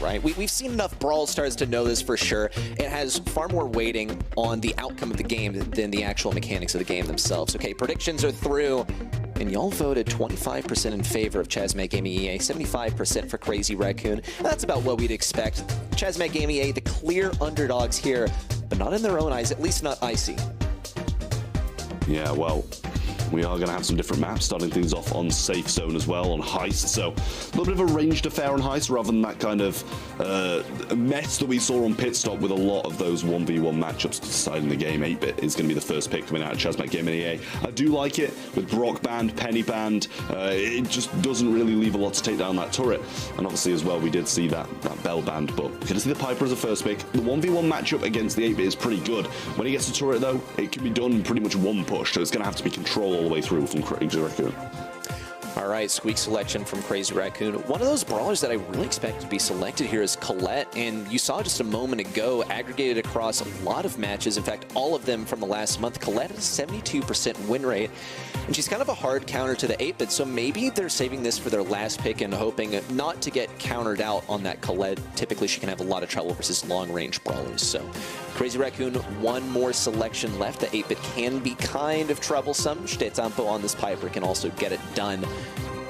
right? We've seen enough Brawl Stars to know this for sure. It has far more weighting on the outcome of the game than the actual mechanics of the game themselves. Okay, predictions are through. And y'all voted 25% in favor of Chasmac Gaming EA, 75% for Crazy Raccoon. That's about what we'd expect. Chasmac Gaming EA, the clear underdogs here, but not in their own eyes, at least not icy. Yeah, well, we are going to have some different maps, starting things off on Safe Zone as well, on Heist. So a little bit of a ranged affair on Heist, rather than that kind of mess that we saw on Pit Stop with a lot of those 1v1 matchups deciding the game. 8-Bit is going to be the first pick coming out of Chasmac Gaming EA. I do like it with Brock Band, Penny Band. It just doesn't really leave a lot to take down that turret. And obviously as well, we did see that Bell Band, but we're going to see the Piper as a first pick. The 1v1 matchup against the 8-Bit is pretty good. When he gets the turret though, it can be done in pretty much one push, so it's going to have to be control all the way through from Crazy Raccoon. All right, Squeak selection from Crazy Raccoon. One of those brawlers that I really expect to be selected here is Colette, and you saw just a moment ago, aggregated across a lot of matches, in fact, all of them from the last month. Colette has a 72% win rate, and she's kind of a hard counter to the 8-Bit, so maybe they're saving this for their last pick and hoping not to get countered out on that Colette. Typically, she can have a lot of trouble versus long-range brawlers, so Crazy Raccoon, one more selection left. The 8-Bit can be kind of troublesome. Stetampo on this Piper can also get it done.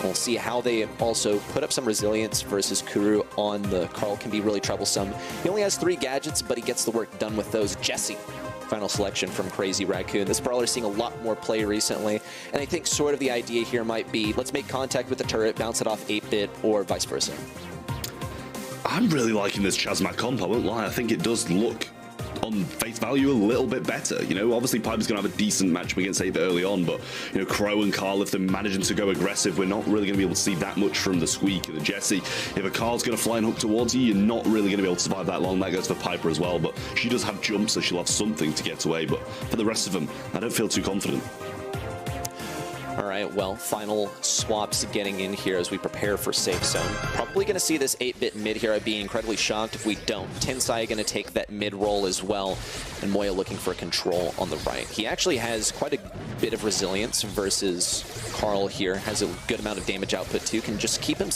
We'll see how they also put up some resilience versus Kuru on the Carl can be really troublesome. He only has 3 gadgets, but he gets the work done with those. Jesse, final selection from Crazy Raccoon. This brawler is seeing a lot more play recently, and I think sort of the idea here might be, let's make contact with the turret, bounce it off 8-Bit, or vice versa. I'm really liking this Chasmac comp, I won't lie. I think it does look on face value a little bit better. You know, obviously Piper's going to have a decent matchup against 8-Bit early on, but, you know, Crow and Carl, if they're managing to go aggressive, we're not really going to be able to see that much from the Squeak and the Jesse. If a Carl's going to fly and hook towards you, you're not really going to be able to survive that long. That goes for Piper as well, but she does have jumps, so she'll have something to get away, but for the rest of them, I don't feel too confident. All right, well, final swaps getting in here as we prepare for Safe Zone. Probably going to see this 8-Bit mid here. I'd be incredibly shocked if we don't. Tensai going to take that mid role as well, and Moya looking for control on the right. He actually has quite a bit of resilience versus Carl here. Has a good amount of damage output too. Can just keep him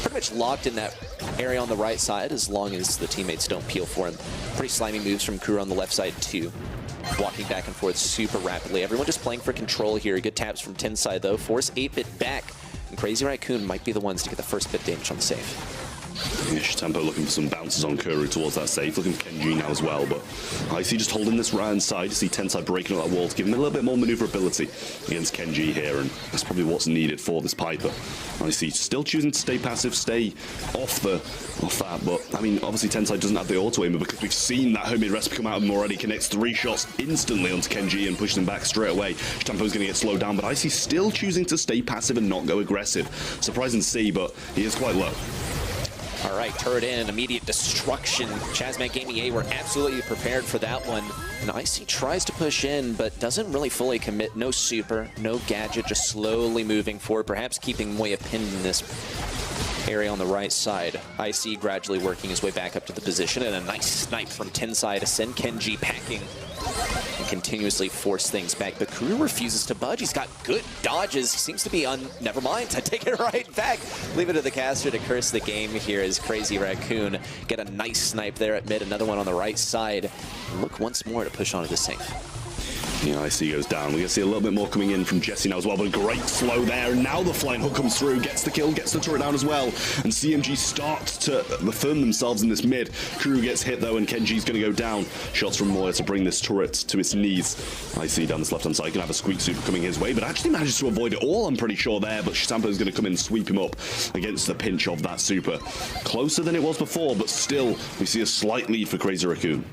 pretty much locked in that area on the right side as long as the teammates don't peel for him. Pretty slimy moves from Kuru on the left side too. Walking back and forth super rapidly. Everyone just playing for control here. Good taps from Tensai though. Force 8-Bit back. And Crazy Raccoon might be the ones to get the first bit damage on the safe. Yeah, Tempo looking for some bounces on Kuru towards that safe. Looking for Kenji now as well, but I see just holding this right hand side. You see Tensai breaking up that wall to give him a little bit more maneuverability against Kenji here, and that's probably what's needed for this Piper. I see still choosing to stay passive, stay off that, but I mean, obviously Tensai doesn't have the auto aimer because we've seen that homemade recipe come out of him already. Connects 3 shots instantly onto Kenji and pushes him back straight away. Tempo's going to get slowed down, but I see still choosing to stay passive and not go aggressive. Surprising to see, but he is quite low. All right, turret in, immediate destruction. Chasmac Gaming EA were absolutely prepared for that one. And Icy tries to push in, but doesn't really fully commit. No super, no gadget, just slowly moving forward, perhaps keeping Moya pinned in this area on the right side. Icy gradually working his way back up to the position, and a nice snipe from Tensai to send Kenji packing and continuously force things back. But Kuru refuses to budge. He's got good dodges. He seems to be on... Never mind. I take it right back. Leave it to the caster to curse the game here as Crazy Raccoon get a nice snipe there at mid. Another one on the right side. Look once more to push onto the safe. Yeah, I see goes down. We're going to see a little bit more coming in from Jesse now as well, but a great slow there. And now the flying hook comes through, gets the kill, gets the turret down as well. And CMG starts to affirm themselves in this mid. Kuru gets hit though, and Kenji's going to go down. Shots from Moya to bring this turret to its knees. I see down this left-hand side, going to have a Squeak Super coming his way, but actually manages to avoid it all, I'm pretty sure there. But Sampo's going to come in and sweep him up against the pinch of that Super. Closer than it was before, but still, we see a slight lead for Crazy Raccoon.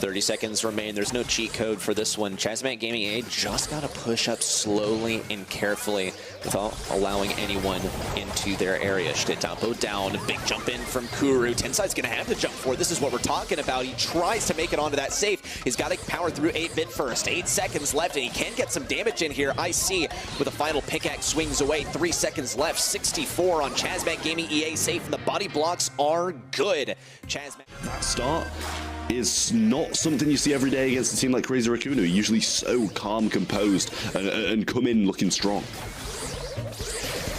30 seconds remain. There's no cheat code for this one. Chasmac Gaming EA just got to push up slowly and carefully without allowing anyone into their area. Stetampo down. Big jump in from Kuru. Tensai's going to have to jump forward. This is what we're talking about. He tries to make it onto that safe. He's got to power through 8-Bit first. 8 seconds left, and he can get some damage in here. IC with a final pickaxe swings away. 3 seconds left. 64 on Chasmac Gaming EA safe, and the body blocks are good. Chasmac. That start is not something you see every day against a team like Crazy Raccoon, who are usually so calm, composed, and come in looking strong.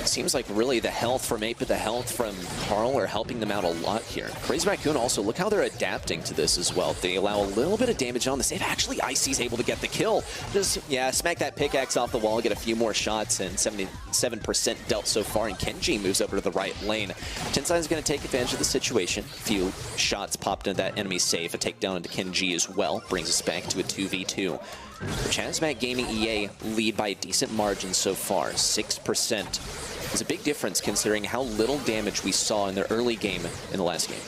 seems like really the health from Ape and the health from Carl are helping them out a lot here. Crazy Raccoon also, look how they're adapting to this as well. They allow a little bit of damage on the save. Actually, Icy's able to get the kill. Just, yeah, smack that pickaxe off the wall, get a few more shots, and 77% dealt so far, and Kenji moves over to the right lane. Tensai is going to take advantage of the situation. A few shots popped into that enemy safe. A takedown into Kenji as well brings us back to a 2v2. Chasmac Gaming EA lead by a decent margin so far, 6%. It's a big difference considering how little damage we saw in their early game in the last game.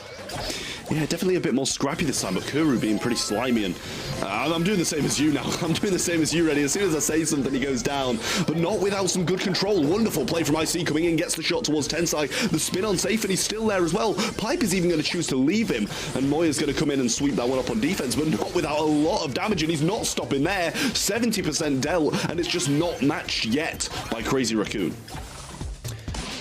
Yeah, definitely a bit more scrappy this time, but Kuru being pretty slimy, and I'm doing the same as you now. I'm doing the same as you, Reddy. As soon as I say something, he goes down, but not without some good control. Wonderful play from IC coming in, gets the shot towards Tensai. The spin on safe, and he's still there as well. Pipe is even going to choose to leave him, and Moya's going to come in and sweep that one up on defense, but not without a lot of damage, and he's not stopping there. 70% dealt, and it's just not matched yet by Crazy Raccoon.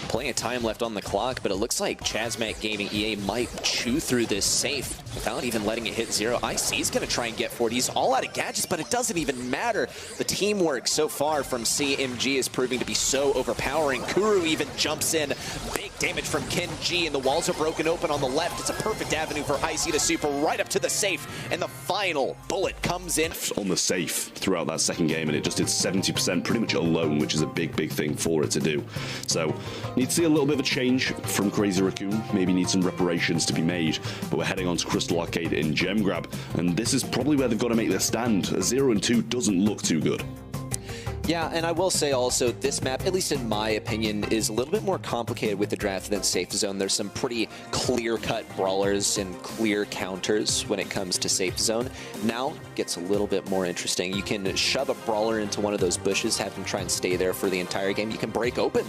Plenty of time left on the clock, but it looks like Chasmac Gaming EA might chew through this safe without even letting it hit zero. IC's going to try and get forward. He's all out of gadgets, but it doesn't even matter. The teamwork so far from CMG is proving to be so overpowering. Kuru even jumps in. Big damage from Kenji, and the walls are broken open on the left. It's a perfect avenue for IC to super right up to the safe, and the final bullet comes in. On the safe throughout that second game, and it just did 70% pretty much alone, which is a big, big thing for it to do. So, need to see a little bit of a change from Crazy Raccoon. Maybe need some reparations to be made, but we're heading on to Crystal Arcade in Gem Grab, and this is probably where they've got to make their stand. A 0-2 doesn't look too good. Yeah, and I will say also, this map, at least in my opinion, is a little bit more complicated with the draft than Safe Zone. There's some pretty clear-cut brawlers and clear counters when it comes to Safe Zone. Now, gets a little bit more interesting. You can shove a brawler into one of those bushes, have them try and stay there for the entire game. You can break open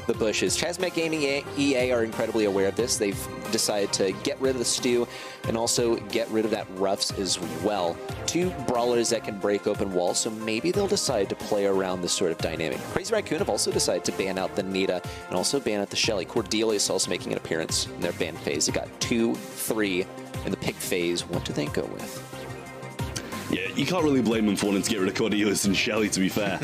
the bushes. Chasmac Gaming EA are incredibly aware of this. They've decided to get rid of the stew and also get rid of that roughs as well. Two brawlers that can break open walls, so maybe they'll decide to play around this sort of dynamic. Crazy Raccoon have also decided to ban out the Nita and also ban out the Shelly. Cordelia is also making an appearance in their ban phase. They got 2, 3 in the pick phase. What do they go with? Yeah, you can't really blame them for wanting to get rid of Cordelius and Shelly, to be fair.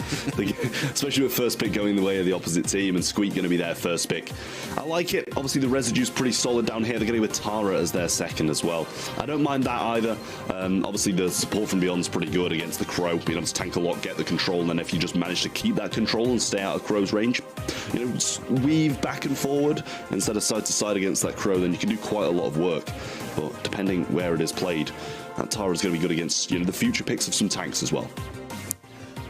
Especially with first pick going the way of the opposite team and Squeak going to be their first pick. I like it. Obviously, the residue's pretty solid down here. They're going to go with Tara as their second as well. I don't mind that either. Obviously, the support from Beyond's pretty good against the Crow. Being able to tank a lot, get the control, and then if you just manage to keep that control and stay out of Crow's range, you know, weave back and forward instead of side to side against that Crow, then you can do quite a lot of work. But depending where it is played, that Tara's going to be good against, you know, the future picks of some tanks as well.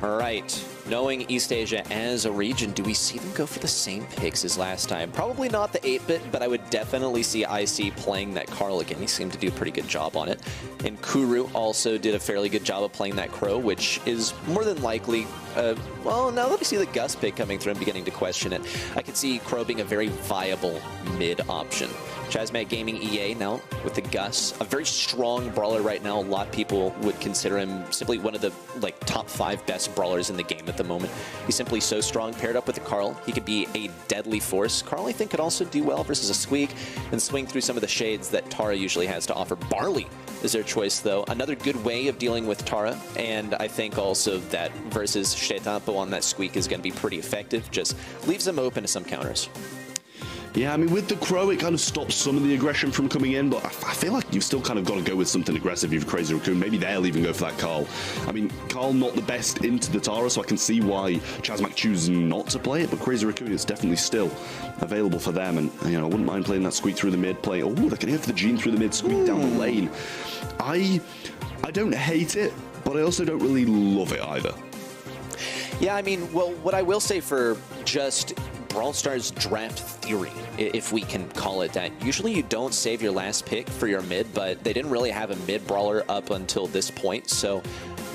All right. Knowing East Asia as a region, do we see them go for the same picks as last time? Probably not the 8-bit, but I would definitely see IC playing that Carl again. He seemed to do a pretty good job on it. And Kuru also did a fairly good job of playing that Crow, which is more than likely, well, now that I see the Gus pick coming through, I'm beginning to question it. I could see Crow being a very viable mid option. Chasmac Gaming EA now with the Gus, a very strong brawler right now. A lot of people would consider him simply one of the top 5 best brawlers in the game at the moment. He's simply so strong. Paired up with the Carl, he could be a deadly force. Carl, I think, could also do well versus a Squeak and swing through some of the shades that Tara usually has to offer. Barley is their choice, though. Another good way of dealing with Tara, and I think also that versus Shetampo on that Squeak is going to be pretty effective. Just leaves them open to some counters. Yeah, I mean, with the Crow, it kind of stops some of the aggression from coming in, but I feel like you've still kind of got to go with something aggressive. You've Crazy Raccoon. Maybe they'll even go for that Carl. I mean, Carl not the best into the Tara, so I can see why Chasmac chooses not to play it, but Crazy Raccoon is definitely still available for them, and, you know, I wouldn't mind playing that Squeak through the mid, play, oh, they're going to go for the Gene through the mid, Squeak down the lane. I don't hate it, but I also don't really love it either. Yeah, I mean, well, what I will say for just Brawl Stars draft theory, if we can call it that. Usually you don't save your last pick for your mid, but they didn't really have a mid brawler up until this point, so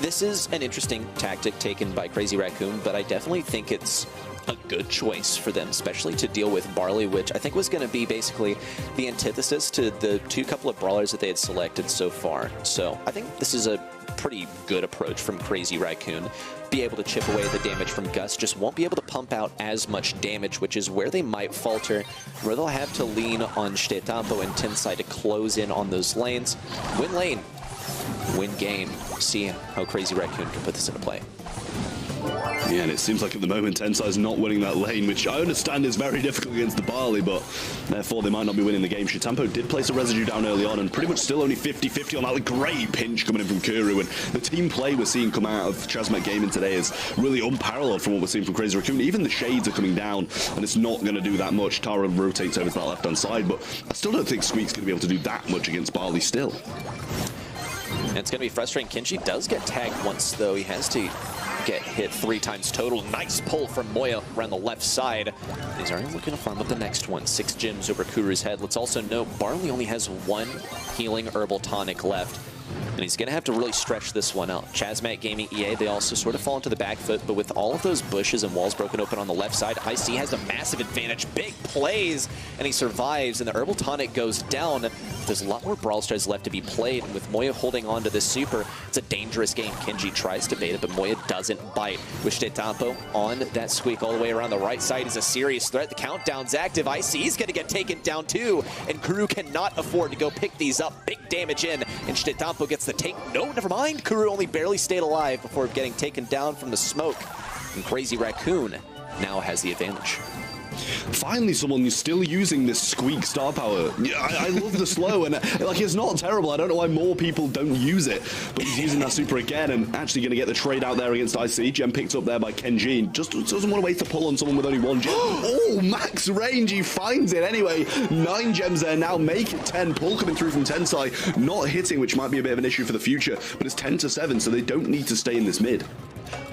this is an interesting tactic taken by Crazy Raccoon, but I definitely think it's a good choice for them, especially to deal with Barley, which I think was going to be basically the antithesis to the couple of brawlers that they had selected so far. So I think this is a pretty good approach from Crazy Raccoon. Be able to chip away the damage from Gus, just won't be able to pump out as much damage, which is where they might falter, where they'll have to lean on Shetampo and Tensai to close in on those lanes. Win lane, win game. See how Crazy Raccoon can put this into play. Yeah, and it seems like at the moment Tensai's not winning that lane, which I understand is very difficult against the Barley, but therefore they might not be winning the game. Shitampo did place a residue down early on, and pretty much still only 50-50 on that. Like, great pinch coming in from Kuru, and the team play we're seeing come out of Chasmac Gaming today is really unparalleled from what we're seeing from Crazy Raccoon. Even the shades are coming down, and it's not going to do that much. Tara rotates over to that left-hand side, but I still don't think Squeak's going to be able to do that much against Barley still. And it's going to be frustrating. Kenji does get tagged once, though. He has to get hit 3 times total. Nice pull from Moya around the left side. He's already looking to farm up the next one. 6 gems over Kuru's head. Let's also note Barley only has 1 healing herbal tonic left, and he's going to have to really stretch this one out. Chasmac Gaming EA, they also sort of fall into the back foot, but with all of those bushes and walls broken open on the left side, IC has a massive advantage. Big plays, and he survives, and the herbal tonic goes down. There's a lot more Brawl Stars left to be played, and with Moya holding on to this super, it's a dangerous game. Kenji tries to bait it, but Moya doesn't bite. With Shitampo on that Squeak all the way around the right side is a serious threat. The countdown's active. IC's going to get taken down too, and Kuru cannot afford to go pick these up. Big damage in, and Shitampo gets the take. No, never mind. Kuru only barely stayed alive before getting taken down from the smoke, and Crazy Raccoon now has the advantage. Finally, someone who's still using this Squeak star power. I love the slow, and like, it's not terrible. I don't know why more people don't use it, but he's using that super again and actually going to get the trade out there against IC. Gem picked up there by Kenji. Just doesn't want to waste a pull on someone with only 1 gem. Oh, max range. He finds it anyway. 9 gems there now. Make it 10. Pull coming through from Tensai. Not hitting, which might be a bit of an issue for the future, but it's 10-7, so they don't need to stay in this mid.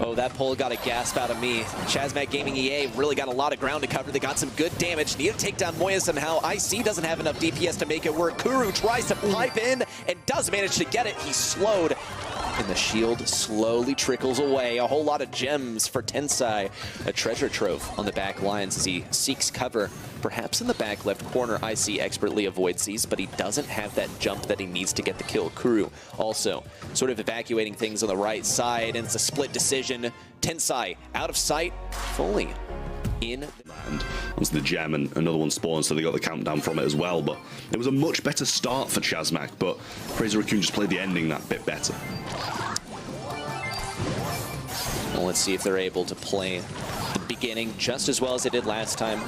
Oh, that pull got a gasp out of me. Chasmac Gaming EA really got a lot of ground to cover. They got some good damage. Need to take down Moya somehow. IC doesn't have enough DPS to make it work. Kuru tries to pipe in and does manage to get it. He's slowed, and the shield slowly trickles away. A whole lot of gems for Tensai. A treasure trove on the back lines as he seeks cover. Perhaps in the back left corner, IC expertly avoids these, but he doesn't have that jump that he needs to get the kill. Kuru also sort of evacuating things on the right side, and it's a split decision. Tensai out of sight, fully in. And once the gem, and another one spawned, so they got the countdown from it as well. But it was a much better start for Chasmac, but Crazy Raccoon just played the ending that bit better. Well, let's see if they're able to play the beginning just as well as they did last time.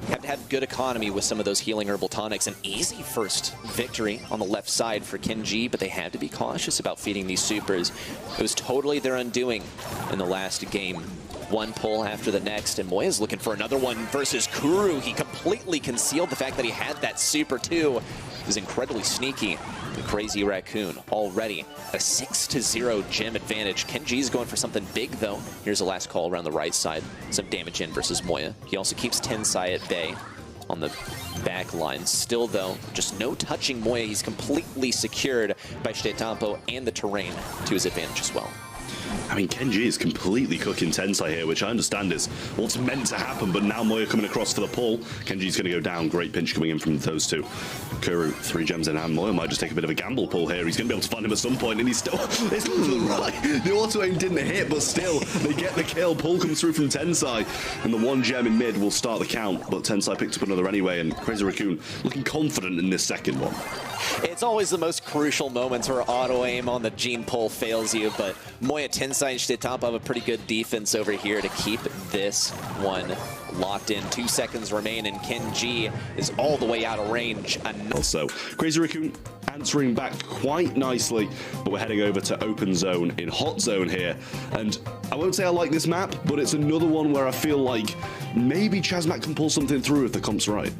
Have to have good economy with some of those healing herbal tonics. An easy first victory on the left side for Kenji, but they had to be cautious about feeding these supers. It was totally their undoing in the last game. One pull after the next, and Moya's looking for another one versus Kuru. He completely concealed the fact that he had that super too. It was incredibly sneaky. The Crazy Raccoon already a 6-0 gem advantage. Kenji's going for something big though. Here's a last call around the right side. Some damage in versus Moya. He also keeps Tensai at bay on the back line. Still though, just no touching Moya. He's completely secured by Shitampo and the terrain to his advantage as well. I mean, Kenji is completely cooking Tensai here, which I understand is what's meant to happen, but now Moya coming across for the pull. Kenji's going to go down. Great pinch coming in from those two. Kuru, 3 gems in hand. Moya might just take a bit of a gamble pull here. He's going to be able to find him at some point, and he's still... It's not to the right. The auto aim didn't hit, but still, they get the kill. Pull comes through from Tensai, and the 1 gem in mid will start the count, but Tensai picked up another anyway, and Crazy Raccoon looking confident in this second one. It's always the most crucial moments where auto aim on the gene pull fails you, but Moya, Tensai, and Shitampo have a pretty good defense over here to keep this one locked in. 2 seconds remain, and Kenji is all the way out of range. Also, Crazy Raccoon answering back quite nicely, but we're heading over to open zone in hot zone here, and I won't say I like this map, but it's another one where I feel like maybe Chasmac can pull something through if the comp's right.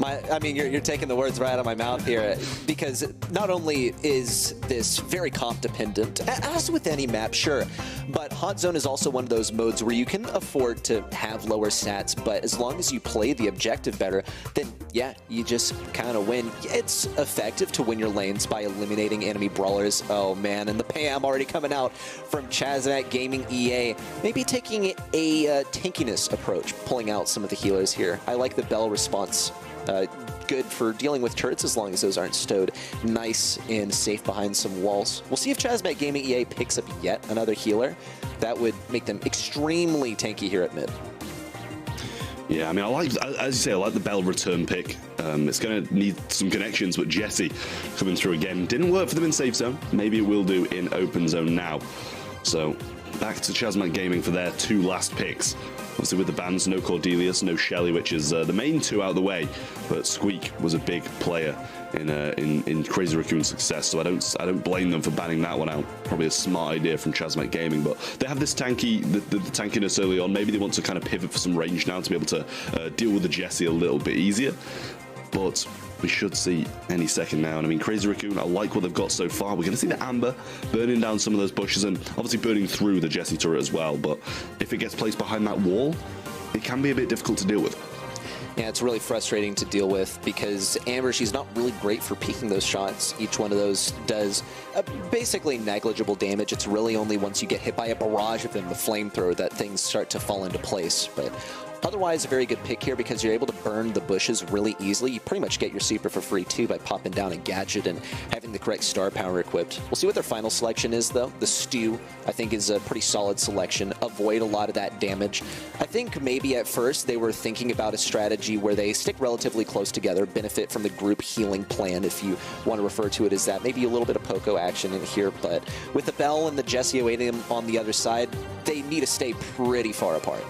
I mean, you're taking the words right out of my mouth here, because not only is this very comp dependent, as with any map, sure, but hot zone is also one of those modes where you can afford to have lower stats, but as long as you play the objective better, then yeah, you just kind of win. It's effective to win your lanes by eliminating enemy brawlers. Oh man, and the Pam already coming out from Chasmac Gaming EA. Maybe taking a tankiness approach, pulling out some of the healers here. I like the Bell response. Good for dealing with turrets as long as those aren't stowed nice and safe behind some walls. We'll see if Chasmac Gaming EA picks up yet another healer. That would make them extremely tanky here at mid. Yeah, I mean, I like, as you say, I like the Bell return pick. It's going to need some connections, but Jesse coming through again. Didn't work for them in safe zone. Maybe it will do in open zone now. So back to Chasmac Gaming for their 2 last picks. Obviously with the bans, no Cordelius, no Shelly, which is the main 2 out of the way. But Squeak was a big player in Crazy Raccoon's success, so I don't blame them for banning that one out. Probably a smart idea from Chasmac Gaming, but they have this the tankiness early on. Maybe they want to kind of pivot for some range now to be able to deal with the Jessie a little bit easier. But we should see any second now. And I mean, Crazy Raccoon, I like what they've got so far. We're going to see the Amber burning down some of those bushes and obviously burning through the Jessie turret as well. But if it gets placed behind that wall, it can be a bit difficult to deal with. Yeah, it's really frustrating to deal with because Amber, she's not really great for peeking those shots. Each one of those does basically negligible damage. It's really only once you get hit by a barrage of them, the flamethrower, that things start to fall into place. But otherwise, a very good pick here because you're able to burn the bushes really easily. You pretty much get your super for free too by popping down a gadget and having the correct star power equipped. We'll see what their final selection is though. The Stew, I think, is a pretty solid selection. Avoid a lot of that damage. I think maybe at first they were thinking about a strategy where they stick relatively close together, benefit from the group healing plan, if you want to refer to it as that. Maybe a little bit of Poco action in here, but with the Bell and the Jessie awaiting them on the other side, they need to stay pretty far apart.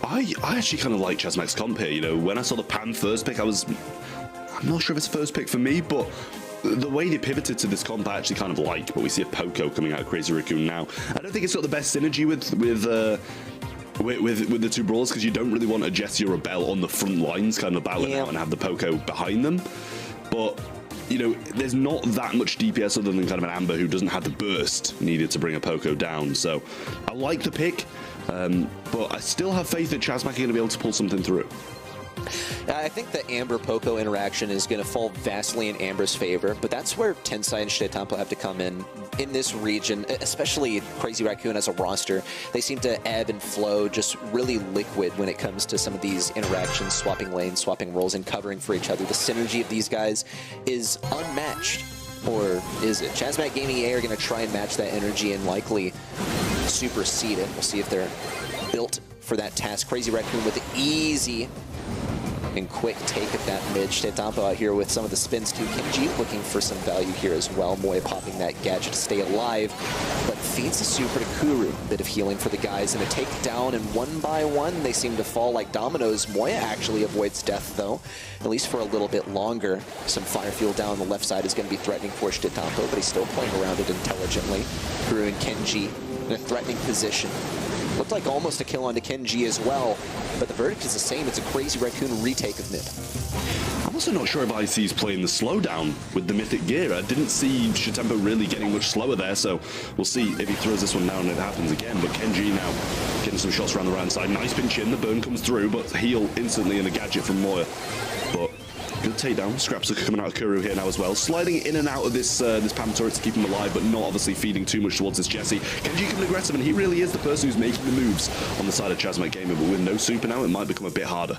I actually kind of like Chasmac's comp here. You know, when I saw the Pam first pick, I'm not sure if it's first pick for me, but the way they pivoted to this comp I actually kind of like. But we see a Poco coming out of Crazy Raccoon now. I don't think it's got the best synergy with the 2 brawlers because you don't really want a Jessie or a Bell on the front lines kind of battling out and have the Poco behind them. But you know, there's not that much DPS other than kind of an Amber who doesn't have the burst needed to bring a Poco down. So I like the pick, but I still have faith that Chasmac are going to be able to pull something through. I think the Amber-Poco interaction is going to fall vastly in Amber's favor, but that's where Tensai and Shdetampo have to come in this region, especially Crazy Raccoon as a roster. They seem to ebb and flow, just really liquid when it comes to some of these interactions, swapping lanes, swapping roles, and covering for each other. The synergy of these guys is unmatched. Or is it? Chasmac Gaming EA are going to try and match that energy and likely supersede it. We'll see if they're built for that task. Crazy Raccoon with the easy and quick take of that mid. Shdetampo out here with some of the spins too. Kenji looking for some value here as well. Moya popping that gadget to stay alive, but feeds the super to Kuru. Bit of healing for the guys and a takedown, and one by one they seem to fall like dominoes. Moya actually avoids death though, at least for a little bit longer. Some fire fuel down the left side is going to be threatening for Shdetampo, but he's still playing around it intelligently. Kuru and Kenji in a threatening position. Looked like almost a kill onto Kenji as well, but the verdict is the same. It's a Crazy Raccoon retake of mid. I'm also not sure if IC's playing the slowdown with the Mythic gear. I didn't see Shdetampo really getting much slower there, so we'll see if he throws this one down and it happens again. But Kenji now getting some shots around the right side. Nice pinch in, the burn comes through, but heal instantly in a gadget from Moya. But good takedown. Scraps are coming out of Kuru here now as well. Sliding in and out of this Pam turret to keep him alive, but not obviously feeding too much towards this Jessie. Kenji coming aggressive, and he really is the person who's making the moves on the side of Chasmac Gaming, but with no super now, it might become a bit harder.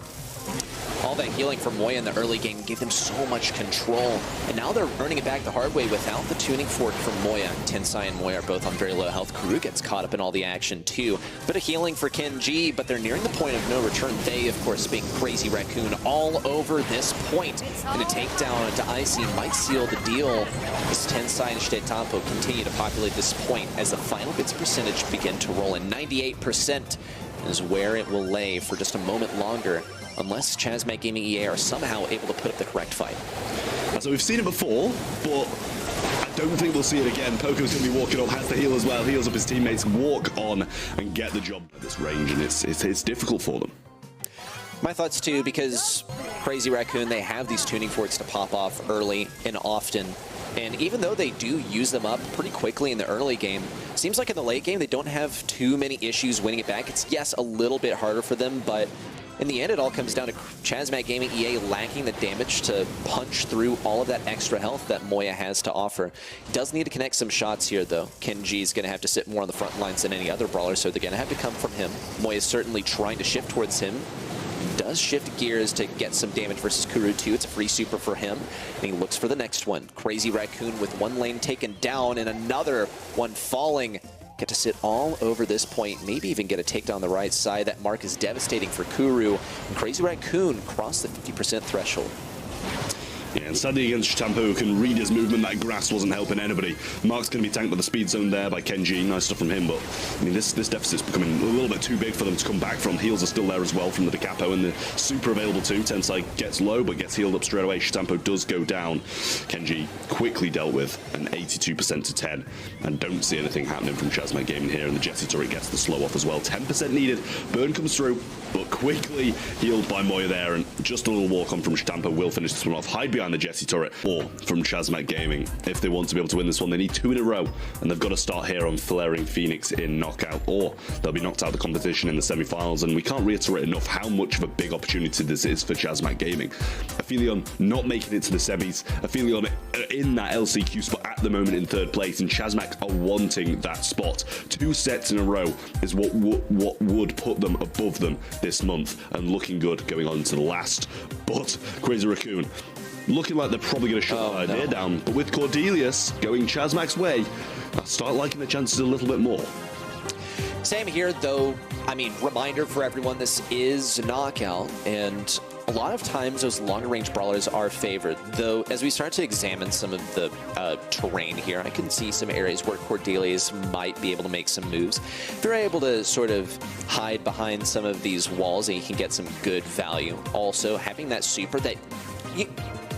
All that healing from Moya in the early game gave them so much control, and now they're earning it back the hard way without the tuning fork from Moya. Tensai and Moya are both on very low health. Kuru gets caught up in all the action too. Bit of healing for Kenji, but they're nearing the point of no return. They, of course, being Crazy Raccoon all over this point. And a takedown to Icy might seal the deal as Tensai and Shdetampo continue to populate this point as the final bits percentage begin to roll in. 98% is where it will lay for just a moment longer, unless Chasmac Gaming EA are somehow able to put up the correct fight. So we've seen it before, but I don't think we'll see it again. Poco's going to be walking up, has to heal as well, heals up his teammates, walk on and get the job at this range, and it's difficult for them. My thoughts too, because Crazy Raccoon, they have these tuning forks to pop off early and often. And even though they do use them up pretty quickly in the early game, seems like in the late game they don't have too many issues winning it back. It's, yes, a little bit harder for them, but in the end, it all comes down to Chasmac Gaming EA lacking the damage to punch through all of that extra health that Moya has to offer. He does need to connect some shots here, though. Kenji's going to have to sit more on the front lines than any other brawler, so they're going to have to come from him. Moya's certainly trying to shift towards him. He does shift gears to get some damage versus Kuru, too. It's a free super for him, and he looks for the next one. Crazy Raccoon with one lane taken down and another one falling. Get to sit all over this point, maybe even get a takedown on the right side. That mark is devastating for Kuru. And Crazy Raccoon crossed the 50% threshold. Yeah, and sadly against Chitampo, who can read his movement, that grass wasn't helping anybody. Mark's going to be tanked by the speed zone there by Kenji. Nice stuff from him, but I mean, this deficit's becoming a little bit too big for them to come back from. Heals are still there as well from the Decapo, and the super available too. Tensai gets low, but gets healed up straight away. Chitampo does go down. Kenji quickly dealt with an 82% to 10, and don't see anything happening from Chasmac Gaming here, and the Jesse turret gets the slow off as well. 10% needed. Burn comes through, but quickly healed by Moya there, and just a little walk on from Chitampo will finish this one off. Hide behind the Jesse turret, or from Chasmac Gaming. If they want to be able to win this one, they need 2 in a row, and they've got to start here on Flaring Phoenix in knockout, or they'll be knocked out of the competition in the semi-finals. And we can't reiterate enough how much of a big opportunity this is for Chasmac Gaming. Aphelion not making it to the semis, Aphelion in that LCQ spot at the moment in 3rd place, and Chasmac are wanting that spot. 2 sets in a row is what would put them above them this month, and looking good going on to the last. But Crazy Raccoon looking like they're probably going to shut that idea down, but with Cordelius going Chasmac's way, I start liking the chances a little bit more. Same here, though. I mean, reminder for everyone, this is knockout, and a lot of times those longer range brawlers are favored. Though, as we start to examine some of the terrain here, I can see some areas where Cordelius might be able to make some moves. If they're able to sort of hide behind some of these walls, and you can get some good value. Also, having that super that...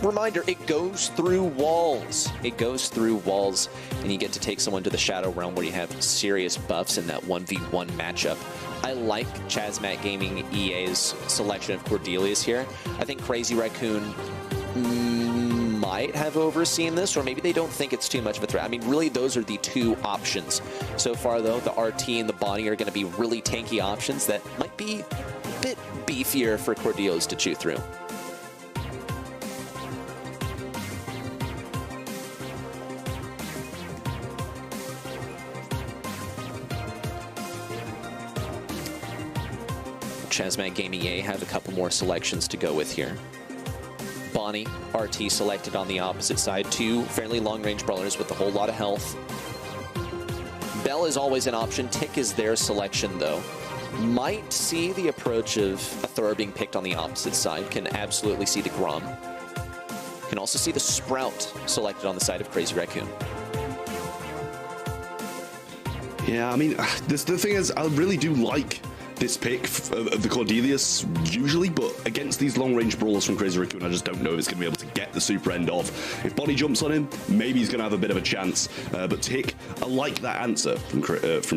Reminder, it goes through walls. It goes through walls, and you get to take someone to the Shadow Realm where you have serious buffs in that 1v1 matchup. I like Chasmac Gaming EA's selection of Cordelius here. I think Crazy Raccoon might have overseen this, or maybe they don't think it's too much of a threat. I mean, really, those are the 2 options. So far, though, the RT and the Bonnie are going to be really tanky options that might be a bit beefier for Cordelius to chew through. Chasmac Gaming EA have a couple more selections to go with here. Bonnie, RT selected on the opposite side. 2 fairly long-range brawlers with a whole lot of health. Bell is always an option. Tick is their selection, though. Might see the approach of a Thor being picked on the opposite side. Can absolutely see the Grom. Can also see the Sprout selected on the side of Crazy Raccoon. Yeah, I mean, the thing is, I really do like this pick of the Cordelius usually, but against these long-range brawlers from Crazy Raccoon, I just don't know if it's going to be able to get the super end off. If Bonnie jumps on him, maybe he's going to have a bit of a chance, but Tick, I like that answer from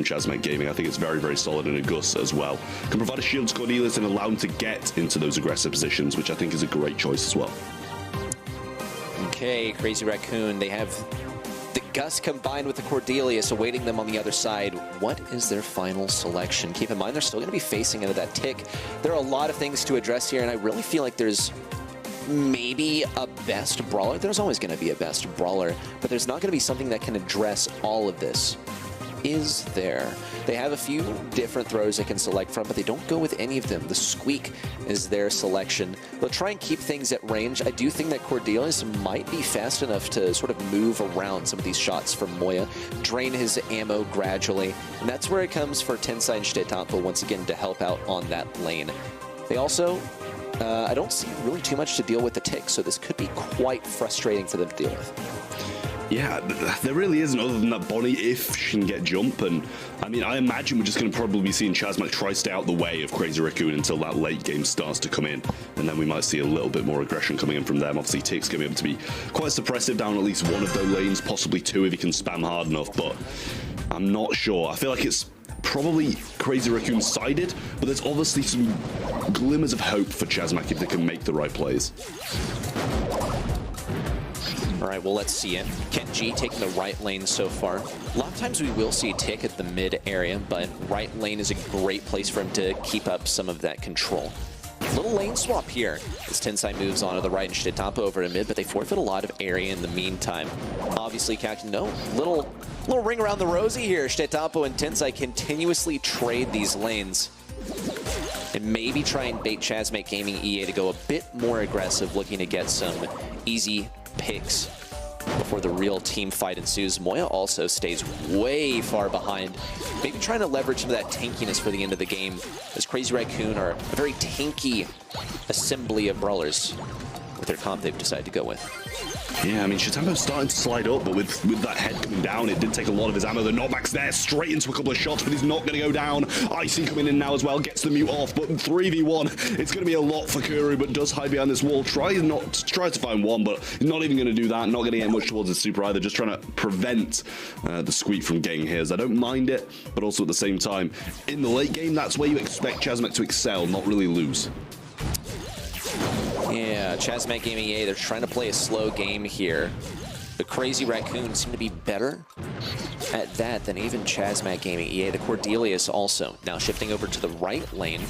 Chasmac Gaming. I think it's very, very solid, and a Gus as well. Can provide a shield to Cordelius and allow him to get into those aggressive positions, which I think is a great choice as well. Okay, Crazy Raccoon, they have the Gus combined with the Cordelius awaiting them on the other side. What is their final selection? Keep in mind, they're still going to be facing into that Tick. There are a lot of things to address here, and I really feel like there's maybe a best brawler. There's always going to be a best brawler, but there's not going to be something that can address all of this. Is there? They have a few different throws they can select from, but they don't go with any of them. The Squeak is their selection. They'll try and keep things at range. I do think that Cordelius might be fast enough to sort of move around some of these shots from Moya, drain his ammo gradually, and that's where it comes for Tensai and Chitampo once again to help out on that lane. They also, I don't see really too much to deal with the Tick, so this could be quite frustrating for them to deal with. Yeah, there really isn't, other than that Bonnie, if she can get jump. And I mean, I imagine we're just going to probably be seeing Chasmac try to stay out the way of Crazy Raccoon until that late game starts to come in, and then we might see a little bit more aggression coming in from them. Obviously, Tick's going to be able to be quite suppressive down at least one of those lanes, possibly 2 if he can spam hard enough, but I'm not sure. I feel like it's probably Crazy Raccoon sided, but there's obviously some glimmers of hope for Chasmac if they can make the right plays. All right, well, let's see it. Kenji taking the right lane so far. A lot of times we will see Tick at the mid area, but right lane is a great place for him to keep up some of that control. Little lane swap here as Tensai moves on to the right and Chitampo over to mid, but they forfeit a lot of area in the meantime. Obviously, little ring around the rosy here. Chitampo and Tensai continuously trade these lanes, and maybe try and bait Chasmac Gaming EA to go a bit more aggressive, looking to get some easy picks before the real team fight ensues. Moya also stays way far behind, maybe trying to leverage some of that tankiness for the end of the game, as Crazy Raccoon are a very tanky assembly of brawlers. with their comp they've decided to go with. Yeah, I mean, Chitampo's starting to slide up, but with that head coming down, it did take a lot of his ammo. The knockback's there, straight into a couple of shots, but he's not going to go down. Icy coming in now as well, gets the mute off, but 3v1, it's going to be a lot for Kuru, but does hide behind this wall. Tries to find one, but he's not even going to do that. Not going to get much towards his super either, just trying to prevent the Squeak from getting his. I don't mind it, but also at the same time, in the late game, that's where you expect Chasmac to excel, not really lose. Yeah, Chasmac Gaming EA, they're trying to play a slow game here. The Crazy Raccoon seem to be better at that than even Chasmac Gaming EA. The Cordelius also now shifting over to the right lane.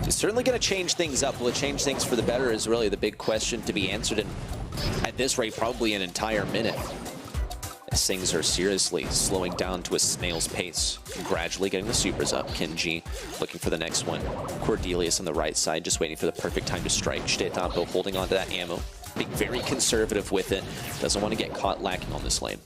It's certainly going to change things up. Will it change things for the better is really the big question to be answered in, at this rate, probably an entire minute. As things are seriously slowing down to a snail's pace. Gradually getting the supers up. Kenji looking for the next one. Cordelius on the right side, just waiting for the perfect time to strike. Chitampo holding on to that ammo. Being very conservative with it. Doesn't want to get caught lacking on this lane.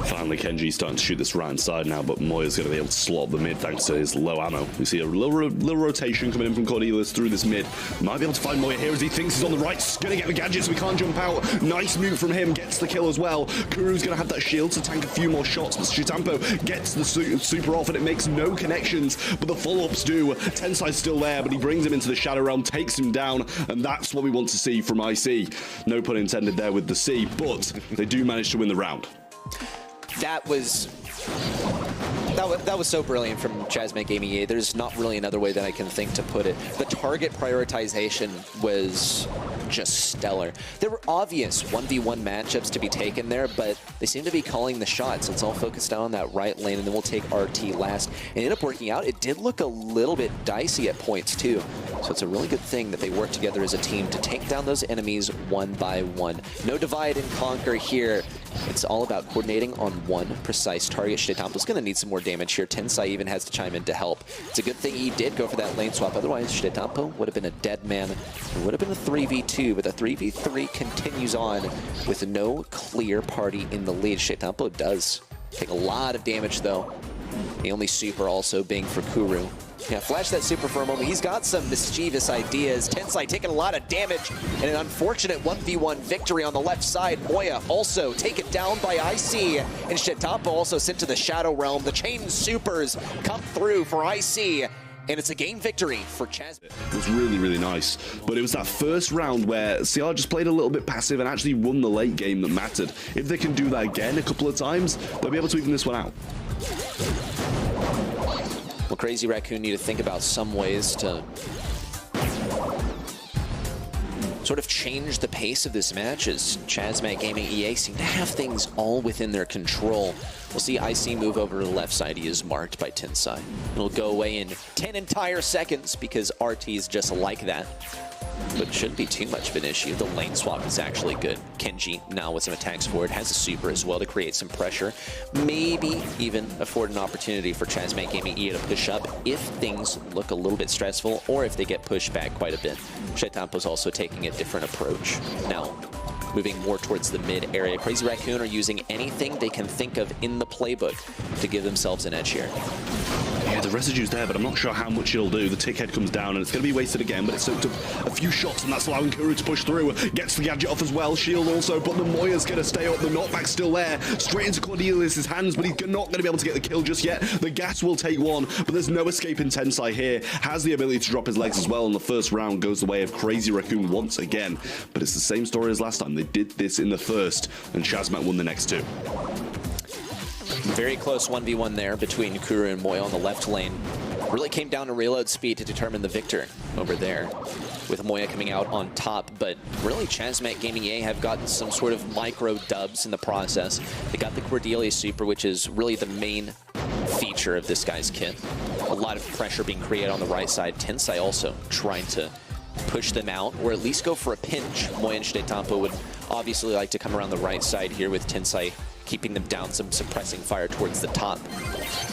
Finally, Kenji's starting to shoot this right side now, but Moya's going to be able to slot the mid thanks to his low ammo. We see a little rotation coming in from Cordelius through this mid. Might be able to find Moya here as he thinks he's on the right. He's going to get the gadget so he can't jump out. Nice move from him, gets the kill as well. Kuru's going to have that shield to tank a few more shots, but Chitampo gets the super off and it makes no connections, but the follow-ups do. Tensai's still there, but he brings him into the Shadow Realm, takes him down, and that's what we want to see from IC. No pun intended there with the C, but they do manage to win the round. That was so brilliant from Chasmac Gaming EA. There's not really another way that I can think to put it. The target prioritization was just stellar. There were obvious 1v1 matchups to be taken there, but they seem to be calling the shots. It's all focused down on that right lane, and then we'll take RT last. It ended up working out. It did look a little bit dicey at points, too. So it's a really good thing that they work together as a team to take down those enemies one by one. No divide and conquer here. It's all about coordinating on one precise target. Chitampo's going to need some more damage here. Tensai even has to chime in to help. It's a good thing he did go for that lane swap. Otherwise, Chitampo would have been a dead man. It would have been a 3v2, but the 3v3 continues on with no clear party in the lead. Chitampo does take a lot of damage, though. The only super also being for Kuru. Yeah, flash that super for a moment. He's got some mischievous ideas. Tensai taking a lot of damage and an unfortunate 1v1 victory on the left side. Moya also taken down by IC, and Chitampo also sent to the Shadow Realm. The chain supers come through for IC, and it's a game victory for Chasmac. It was really, really nice. But it was that first round where CR just played a little bit passive and actually won the late game that mattered. If they can do that again a couple of times, they'll be able to even this one out. Well, Crazy Raccoon need to think about some ways to sort of change the pace of this match, as Chasmac Gaming EA seem to have things all within their control. We'll see IC move over to the left side. He is marked by Tensai. It'll go away in 10 entire seconds because RT is just like that. But it shouldn't be too much of an issue. The lane swap is actually good. Kenji now with some attacks forward has a super as well to create some pressure. Maybe even afford an opportunity for Chasmac Gaming EA to push up if things look a little bit stressful or if they get pushed back quite a bit. Chitampo's also taking a different approach. Now, moving more towards the mid area. Crazy Raccoon are using anything they can think of in the playbook to give themselves an edge here. Yeah, the residue's there, but I'm not sure how much it'll do. The tick head comes down, and it's going to be wasted again, but it soaked up a few shots, and that's allowing Kuru to push through. Gets the gadget off as well. Shield also, but the Moya's going to stay up. The knockback's still there. Straight into Cordelius' hands, but he's not going to be able to get the kill just yet. The gas will take one, but there's no escaping Tensai here. Has the ability to drop his legs as well, and the first round goes the way of Crazy Raccoon once again. But it's the same story as last time. They did this in the first, and Chasmac won the next two. Very close 1v1 there between Kuru and Moya on the left lane. Really came down to reload speed to determine the victor over there, with Moya coming out on top. But really, Chasmac Gaming EA have gotten some sort of micro dubs in the process. They got the Cordelia super, which is really the main feature of this guy's kit. A lot of pressure being created on the right side. Tensai also trying to push them out, or at least go for a pinch. Moya and Chitampo would obviously like to come around the right side here, with Tensai keeping them down, some suppressing fire towards the top.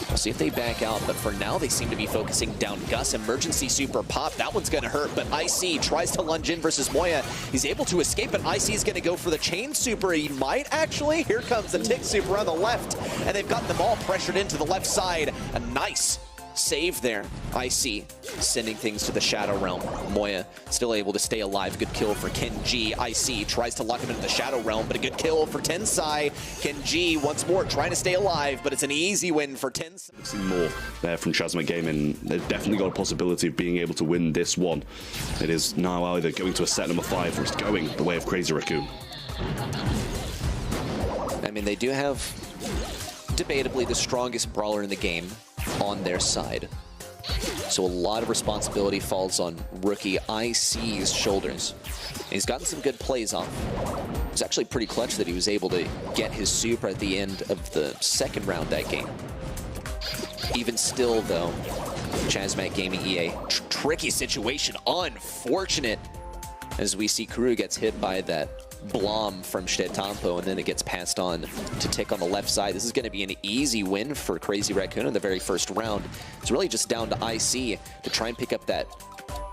We'll see if they back out, but for now they seem to be focusing down Gus. Emergency super pop, that one's going to hurt, but IC tries to lunge in versus Moya. He's able to escape, but IC is going to go for the chain super. He might actually. Here comes the tick super on the left, and they've got them all pressured into the left side. A nice save there. Icy sending things to the Shadow Realm. Moya still able to stay alive. Good kill for Kenji. Icy tries to lock him into the Shadow Realm, but a good kill for Tensai. Kenji once more trying to stay alive, but it's an easy win for Tensai. I've seen more there from Chasmac Gaming. They've definitely got a possibility of being able to win this one. It is now either going to a set number 5 or it's going the way of Crazy Raccoon. I mean, they do have debatably the strongest brawler in the game on their side. So a lot of responsibility falls on rookie IC's shoulders. And he's gotten some good plays off. It was actually pretty clutch that he was able to get his super at the end of the second round that game. Even still, though, Chasmac Gaming EA, tricky situation, unfortunate, as we see Kuru gets hit by that Blom from Stetampo, and then it gets passed on to Tick on the left side. This is going to be an easy win for Crazy Raccoon in the very first round. It's really just down to IC to try and pick up that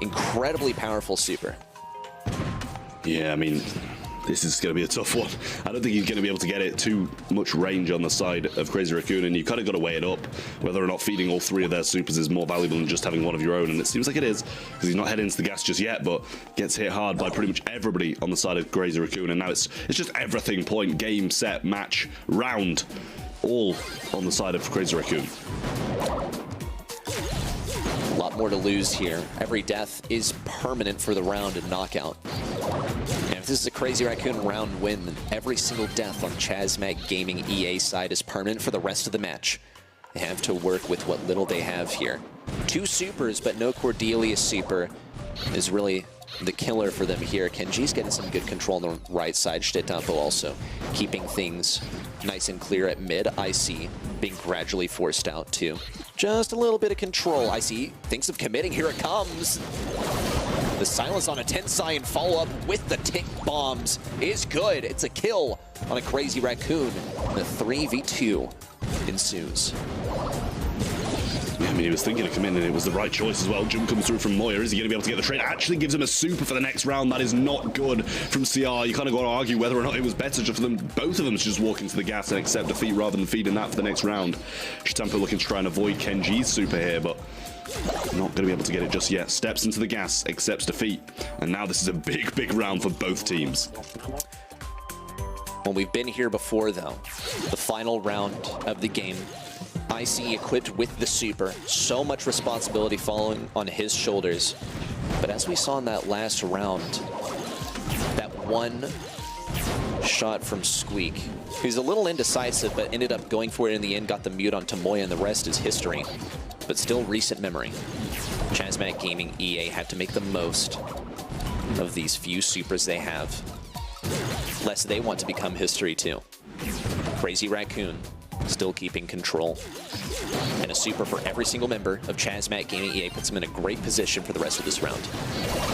incredibly powerful super. Yeah, I mean, this is going to be a tough one. I don't think he's going to be able to get it too much range on the side of Crazy Raccoon, and you've kind of got to weigh it up, whether or not feeding all 3 of their supers is more valuable than just having one of your own, and it seems like it is, because he's not heading into the gas just yet, but gets hit hard by pretty much everybody on the side of Crazy Raccoon, and now it's just everything, point, game, set, match, round, all on the side of Crazy Raccoon. A lot more to lose here. Every death is permanent for the round and knockout. And if this is a Crazy Raccoon round win, then every single death on Chasmac Gaming EA side is permanent for the rest of the match. They have to work with what little they have here. 2 supers, but no Cordelia's super is really the killer for them here. Kenji's getting some good control on the right side. Stetampo also keeping things nice and clear at mid. IC being gradually forced out too. Just a little bit of control. IC thinks of committing. Here it comes. The silence on a Tensai and follow-up with the Tick bombs is good. It's a kill on a Crazy Raccoon. The 3v2 ensues. Yeah, I mean, he was thinking of committing, and it was the right choice as well. Jump comes through from Moya. Is he going to be able to get the trade? Actually gives him a super for the next round. That is not good from CR. You kind of got to argue whether or not it was better just for them, both of them, to just walk into the gas and accept defeat rather than feeding that for the next round. Stetampo looking to try and avoid Kenji's super here, but not going to be able to get it just yet. Steps into the gas, accepts defeat, and now this is a big, big round for both teams. Well, we've been here before, though. The final round of the game. IC equipped with the super. So much responsibility falling on his shoulders. But as we saw in that last round, that one shot from Squeak, who's a little indecisive, but ended up going for it in the end, got the mute on Tomoya, and the rest is history. But still recent memory. Chasmac Gaming EA had to make the most of these few supers they have, lest they want to become history too. Crazy Raccoon still keeping control. And a super for every single member of Chasmac Gaming EA puts him in a great position for the rest of this round.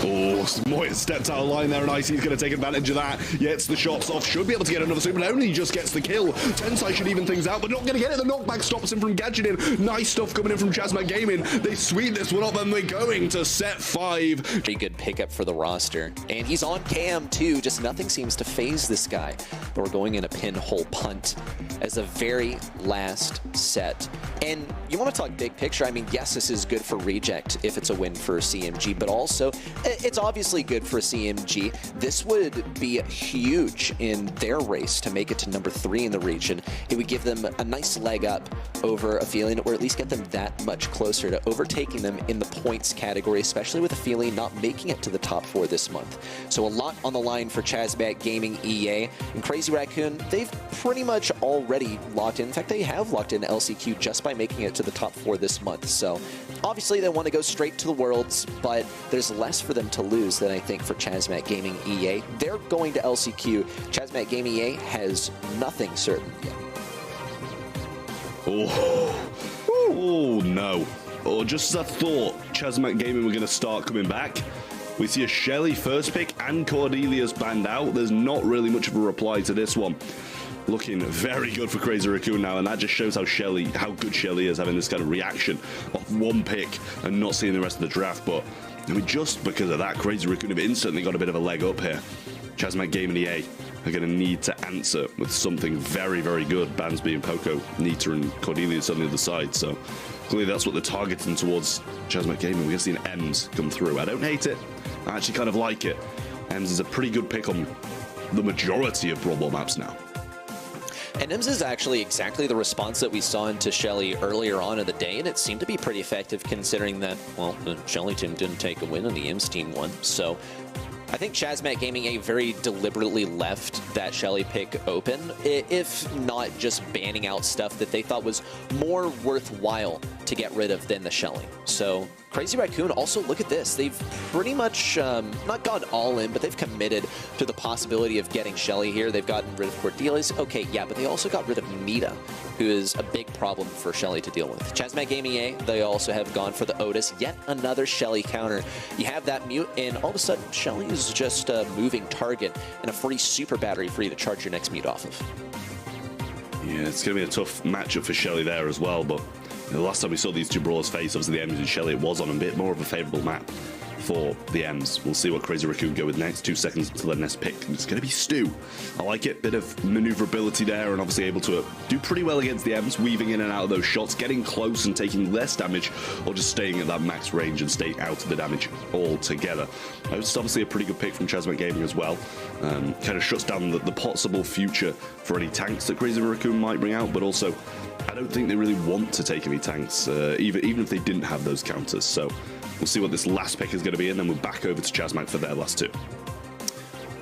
Oh, Moya stepped out of line there, and IC's going to take advantage of that. Gets the shots off, should be able to get another super, but only just gets the kill. Tensai should even things out, but not going to get it. The knockback stops him from catching it. Nice stuff coming in from Chasmac Gaming. They sweep this one up, and they're going to set 5. Pretty good pickup for the roster. And he's on cam too, just nothing seems to phase this guy. But we're going in a pinhole punt as a very last set. And you want to talk big picture, I mean, yes, this is good for Reject if it's a win for CMG, but also it's obviously good for CMG. This would be huge in their race to make it to number 3 in the region. It would give them a nice leg up over a feeling, or at least get them that much closer to overtaking them in the points category, especially with a feeling not making it to the top 4 this month. So a lot on the line for Chasmac Gaming EA. And Crazy Raccoon, they've pretty much already locked in. In fact, they have locked in LCQ just by making it to the top 4 this month. So obviously they want to go straight to the Worlds, but there's less for them to lose than I think for Chasmac Gaming EA. They're going to LCQ. Chasmac Gaming EA has nothing certain yet. Oh no. Oh, just as I thought Chasmac Gaming were going to start coming back, we see a Shelly first pick and Cordelia's banned out. There's not really much of a reply to this one. Looking very good for Crazy Raccoon now, and that just shows how good Shelly is, having this kind of reaction of one pick and not seeing the rest of the draft. But I mean, just because of that, Crazy Raccoon have instantly got a bit of a leg up here. Chasmac Gaming EA are going to need to answer with something very, very good. Bans being Poco, Nita, and Cordelia on the other side. So Clearly that's what they're targeting towards Chasmac Gaming. We're going to see an Ems come through. I don't hate it. I actually kind of like it. Ems is a pretty good pick on the majority of Brawl Ball maps now. And Ems is actually exactly the response that we saw into Shelly earlier on in the day, and it seemed to be pretty effective considering that, well, the Shelly team didn't take a win and the Ems team won. So I think Chasmac Gaming very deliberately left that Shelly pick open, if not just banning out stuff that they thought was more worthwhile to get rid of than the Shelly. So Crazy Raccoon, also look at this. They've pretty much not gone all in, but they've committed to the possibility of getting Shelly here. They've gotten rid of Cordelia's. Okay, yeah, but they also got rid of Nita, who is a big problem for Shelly to deal with. Chasmac Gaming they also have gone for the Otis, yet another Shelly counter. You have that mute, and all of a sudden, Shelly is just a moving target and a free super battery for you to charge your next mute off of. Yeah, it's going to be a tough matchup for Shelly there as well, but the last time we saw these two brawlers face, obviously the Ems and Shelly, it was on a bit more of a favourable map for the Ems. We'll see what Crazy Raccoon go with next. 2 seconds until their next pick. It's going to be Stu. I like it. Bit of manoeuvrability there, and obviously able to do pretty well against the Ems, weaving in and out of those shots, getting close and taking less damage, or just staying at that max range and staying out of the damage altogether. It's obviously a pretty good pick from Chasmac Gaming as well. Kind of shuts down the possible future for any tanks that Crazy Raccoon might bring out, but also I don't think they really want to take any tanks, even if they didn't have those counters. So we'll see what this last pick is going to be, and then we're back over to Chasmac for their last two.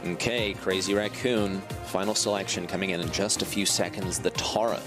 Okay, Crazy Raccoon, final selection coming in just a few seconds. The Tara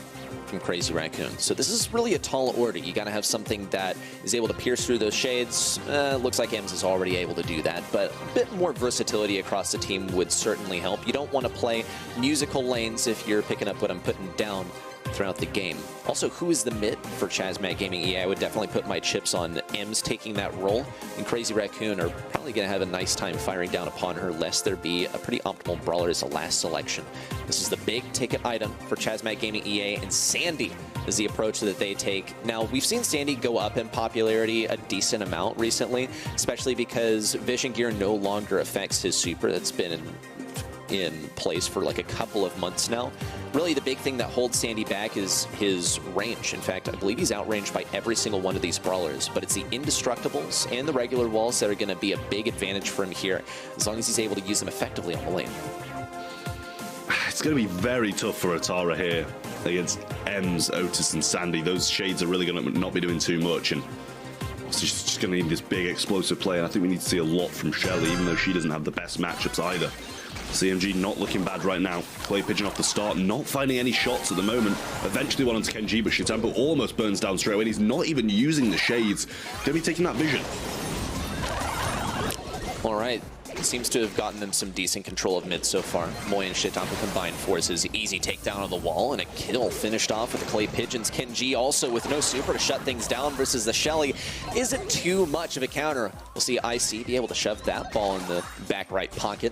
from Crazy Raccoon. So this is really a tall order. You got to have something that is able to pierce through those shades. Looks like Ems is already able to do that, but a bit more versatility across the team would certainly help. You don't want to play musical lanes if you're picking up what I'm putting down throughout the game. Also, who is the mid for Chasmac Gaming? I would definitely put my chips on Ems taking that role, and Crazy Raccoon are probably going to have a nice time firing down upon her, lest there be a pretty optimal brawler as a last selection. This is the big ticket item for Chasmac Gaming and Sandy is the approach that they take. Now, we've seen Sandy go up in popularity a decent amount recently, especially because Vision Gear no longer affects his super. That's been in place for like a couple of months now. Really, the big thing that holds Sandy back is his range. In fact, I believe he's outranged by every single one of these brawlers, but it's the indestructibles and the regular walls that are going to be a big advantage for him here, as long as he's able to use them effectively on the lane. It's going to be very tough for Atara here against Ems, Otis, and Sandy. Those shades are really going to not be doing too much, and she's just going to need this big explosive play, and I think we need to see a lot from Shelly, even though she doesn't have the best matchups either. CMG not looking bad right now. Clay Pigeon off the start, not finding any shots at the moment. Eventually one onto Kenji, but Shitampo almost burns down straight away. He's not even using the shades. Going to be taking that vision. All right. Seems to have gotten them some decent control of mid so far. Moy and Shitampo combined forces. Easy takedown on the wall and a kill finished off with the Clay Pigeons. Kenji also with no super to shut things down versus the Shelly. Isn't too much of a counter. We'll see IC be able to shove that ball in the back right pocket.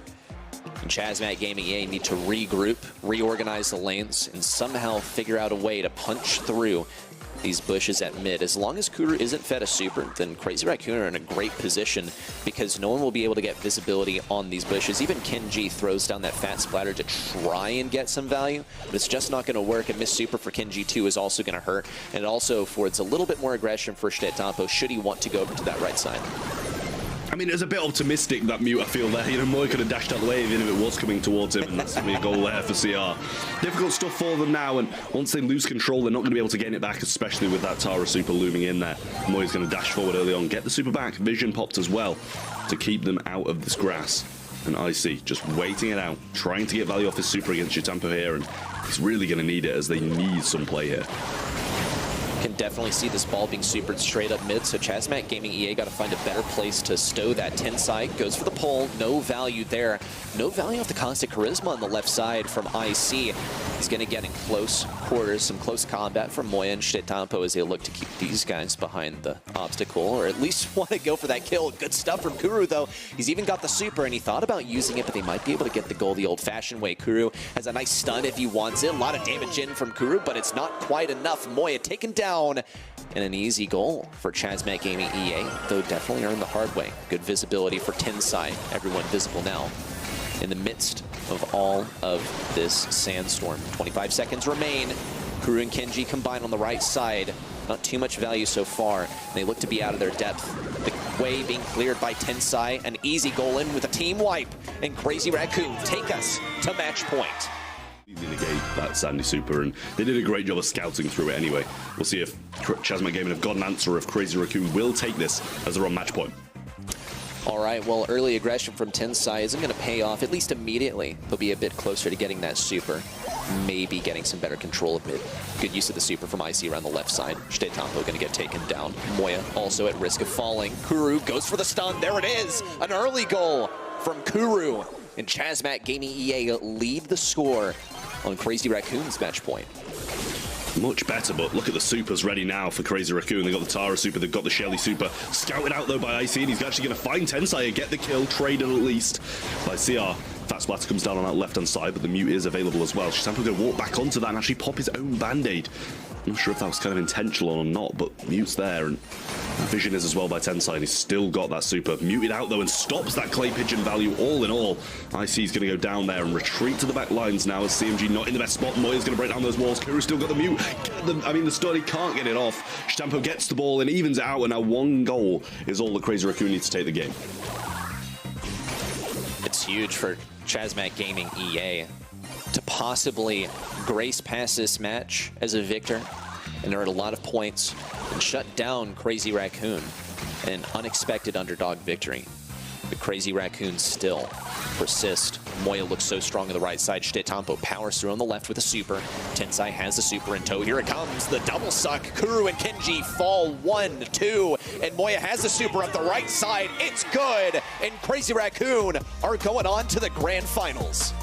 And Chasmac Gaming need to regroup, reorganize the lanes, and somehow figure out a way to punch through these bushes at mid. As long as Kuru isn't fed a super, then Crazy Raccoon are in a great position because no one will be able to get visibility on these bushes. Even Kenji throws down that fat splatter to try and get some value, but it's just not going to work. A missed super for Kenji too is also going to hurt, and it also affords a little bit more aggression for Shitampo should he want to go over to that right side. I mean, it was a bit optimistic, that mute, I feel there. You know, Moy could have dashed out the way even if it was coming towards him, and that's going to be a goal there for CR. Difficult stuff for them now, and once they lose control, they're not going to be able to gain it back, especially with that Tara super looming in there. Moy's going to dash forward early on, get the super back. Vision popped as well to keep them out of this grass. And IC just waiting it out, trying to get value off his super against Shitampo here, and he's really going to need it as they need some play here. Can definitely see this ball being supered straight up mid, so Chasmac Gaming got to find a better place to stow that 10 side. Goes for the pull, no value there. No value off the constant charisma on the left side from IC. He's going to get in close quarters, some close combat from Moya and Shitampo as they look to keep these guys behind the obstacle, or at least want to go for that kill. Good stuff from Kuru, though. He's even got the super, and he thought about using it, but they might be able to get the goal the old-fashioned way. Kuru has a nice stun if he wants it. A lot of damage in from Kuru, but it's not quite enough. Moya taken down, and an easy goal for Chasmac Gaming though definitely earned the hard way. Good visibility for Tensai. Everyone visible now in the midst of all of this sandstorm. 25 seconds remain. Kuru and Kenji combine on the right side Not too much value so far. They look to be out of their depth. The way being cleared by Tensai. An easy goal in with a team wipe. And Crazy Raccoon take us to match point. Negate that Sandy Super, and they did a great job of scouting through it anyway. We'll see if Chasmac Gaming have got an answer, if Crazy Raccoon will take this as they're on match point. All right, well, early aggression from Tensai isn't going to pay off, at least immediately. They'll be a bit closer to getting that super. Maybe getting some better control of it. Good use of the super from IC around the left side. Shitetampo going to get taken down. Moya also at risk of falling. Kuru goes for the stun. There it is. An early goal from Kuru. And Chasmac Gaming EA lead the score on Crazy Raccoon's match point. Much better, but look at the supers ready now for Crazy Raccoon. They've got the Tara super, they've got the Shelly super. Scouted out though by IC, and he's actually going to find Tensai and get the kill, traded at least by CR. Fat Splatter comes down on that left-hand side, but the mute is available as well. Shitamp's going to walk back onto that and actually pop his own Band-Aid. I'm not sure if that was kind of intentional or not, but mute's there, and vision is as well by Tensai, and he's still got that super. Muted out though and stops that Clay Pigeon value all in all. IC's going to go down there and retreat to the back lines now as CMG not in the best spot. Moya's going to break down those walls. Kuru's still got the mute. The stun, he can't get it off. Shitampo gets the ball and evens it out, and now one goal is all the Crazy Raccoon needs to take the game. It's huge for Chasmac Gaming EA to possibly grace past this match as a victor and earn a lot of points and shut down Crazy Raccoon. An unexpected underdog victory. But Crazy Raccoon still persist. Moya looks so strong on the right side. Shitetampo powers through on the left with a super. Tensai has the super in tow. Here it comes. The double suck. Kuru and Kenji fall 1-2. And Moya has the super up the right side. It's good. And Crazy Raccoon are going on to the grand finals.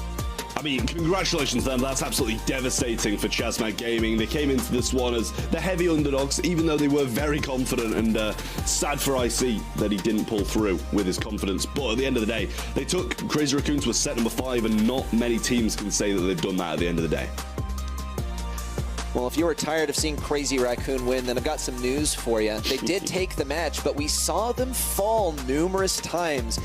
I mean, congratulations to them. That's absolutely devastating for Chasmac Gaming. They came into this one as the heavy underdogs, even though they were very confident, and sad for IC that he didn't pull through with his confidence. But at the end of the day, they took Crazy Raccoon to a set number 5, and not many teams can say that they've done that at the end of the day. Well, if you were tired of seeing Crazy Raccoon win, then I've got some news for you. They did take the match, but we saw them fall numerous times.